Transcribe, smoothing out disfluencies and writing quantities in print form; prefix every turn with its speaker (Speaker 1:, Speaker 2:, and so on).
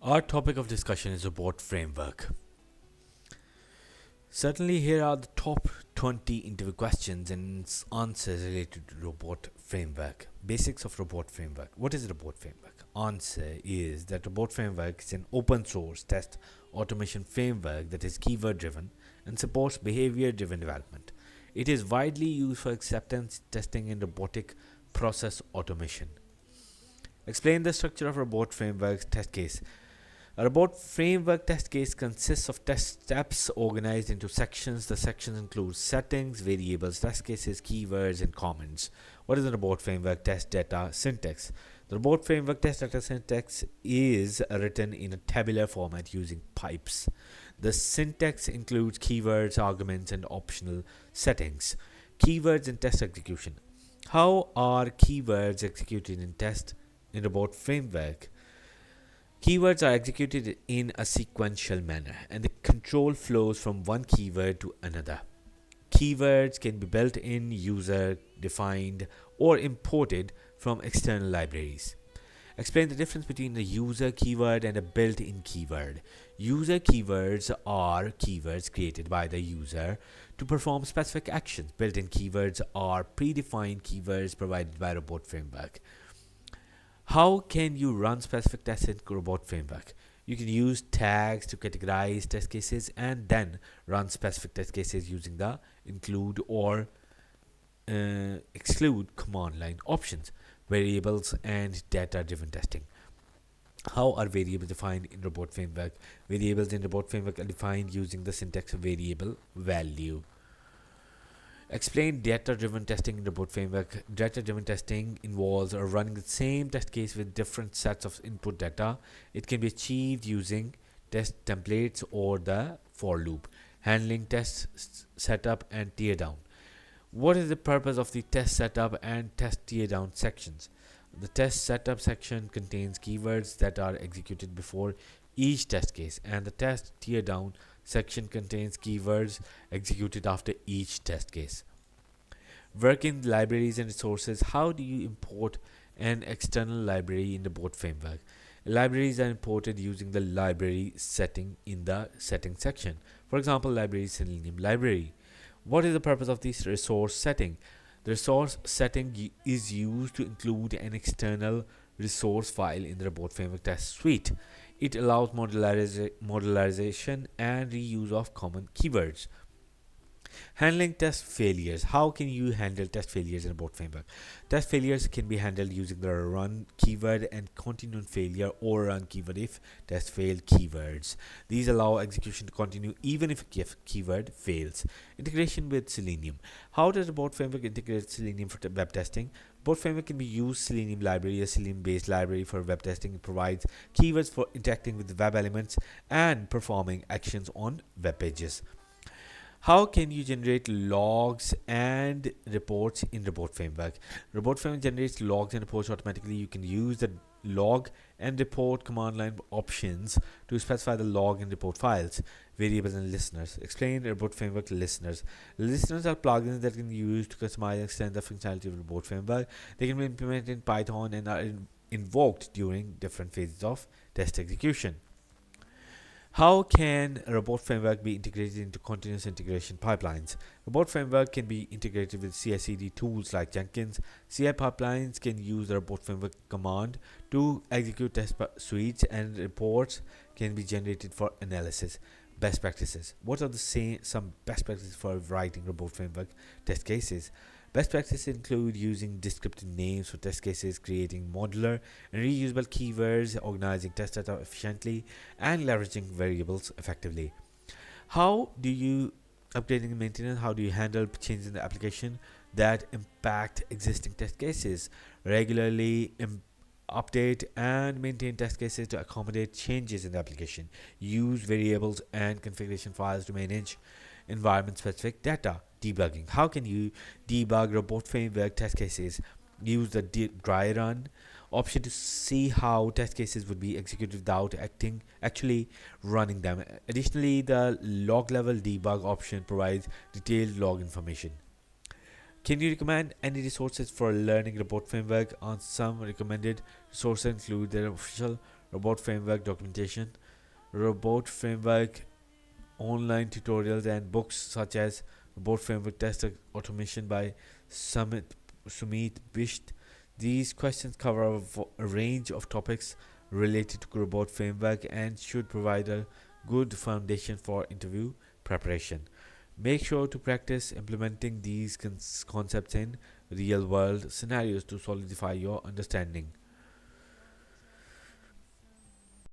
Speaker 1: Our topic of discussion is robot framework. Certainly, here are the top 20 interview questions and answers related to robot framework. Basics of robot framework. What is a robot framework? Answer is that robot framework is an open source test automation framework that is keyword driven and supports behavior driven development. It is widely used for acceptance testing and robotic process automation. Explain the structure of robot framework's test case. A robot framework test case consists of test steps organized into sections. The sections include settings, variables, test cases, keywords, and comments. What is the robot framework test data syntax? The robot framework test data syntax is written in a tabular format using pipes. The syntax includes keywords, arguments, and optional settings. Keywords and test execution. How are keywords executed in test in robot framework? Keywords are executed in a sequential manner, and the control flows from one keyword to another. Keywords can be built in, user defined, or imported from external libraries. Explain the difference between a user keyword and a built in keyword. User keywords are keywords created by the user to perform specific actions. Built in keywords are predefined keywords provided by Robot Framework. How can you run specific tests in Robot Framework? You can use tags to categorize test cases and then run specific test cases using the include or exclude command line options. Variables and data driven testing. How are variables defined in Robot Framework? Variables in Robot Framework are defined using the syntax of variable value. Explain data-driven testing in Robot Framework. Data-driven testing involves running the same test case with different sets of input data. It can be achieved using test templates or the for loop. Handling test setup and teardown. What is the purpose of the test setup and test teardown sections? The test setup section contains keywords that are executed before each test case, and the test teardown section contains keywords executed after each test case. Work in libraries and resources. How do you import an external library in the Robot Framework? Libraries are imported using the library setting in the settings section. For example, library Selenium library. What is the purpose of this resource setting? The resource setting is used to include an external resource file in the Robot Framework test suite. It allows modularization and reuse of common keywords. Handling test failures. How can you handle test failures in a Robot Framework? Test failures can be handled using the run keyword and continue failure or run keyword if test failed keywords. These allow execution to continue even if a keyword fails. Integration with Selenium. How does the Robot Framework integrate Selenium for web testing? Robot Framework can be used Selenium library, a Selenium-based library for web testing. It provides keywords for interacting with the web elements and performing actions on web pages. How can you generate logs and reports in Robot Framework? Robot Framework generates logs and reports automatically. You can use the log and report command line options to specify the log and report files, variables, and listeners. Explain Robot Framework listeners. Listeners are plugins that can be used to customize and extend the functionality of Robot Framework. They can be implemented in Python and are invoked during different phases of test execution. How can a Robot Framework be integrated into continuous integration pipelines? Robot Framework can be integrated with CI/CD tools like Jenkins. CI pipelines can use the Robot Framework command to execute test suites, and reports can be generated for analysis. Best practices. What are some best practices for writing Robot Framework test cases? Best practices include using descriptive names for test cases, creating modular and reusable keywords, organizing test data efficiently, and leveraging variables effectively. How do you updating and maintenance? How do you handle changes in the application that impact existing test cases? Regularly update and maintain test cases to accommodate changes in the application. Use variables and configuration files to manage environment specific data. Debugging. How can you debug Robot Framework test cases? Use the dry run option to see how test cases would be executed without actually running them. Additionally, the log level debug option provides detailed log information. Can you recommend any resources for learning Robot Framework? On some recommended resources include the official robot framework documentation. Robot framework online tutorials and books such as Robot Framework Test Automation by Sumit Bisht. These questions cover a range of topics related to robot framework and should provide a good foundation for interview preparation. Make sure to practice implementing these concepts in real world scenarios to solidify your understanding.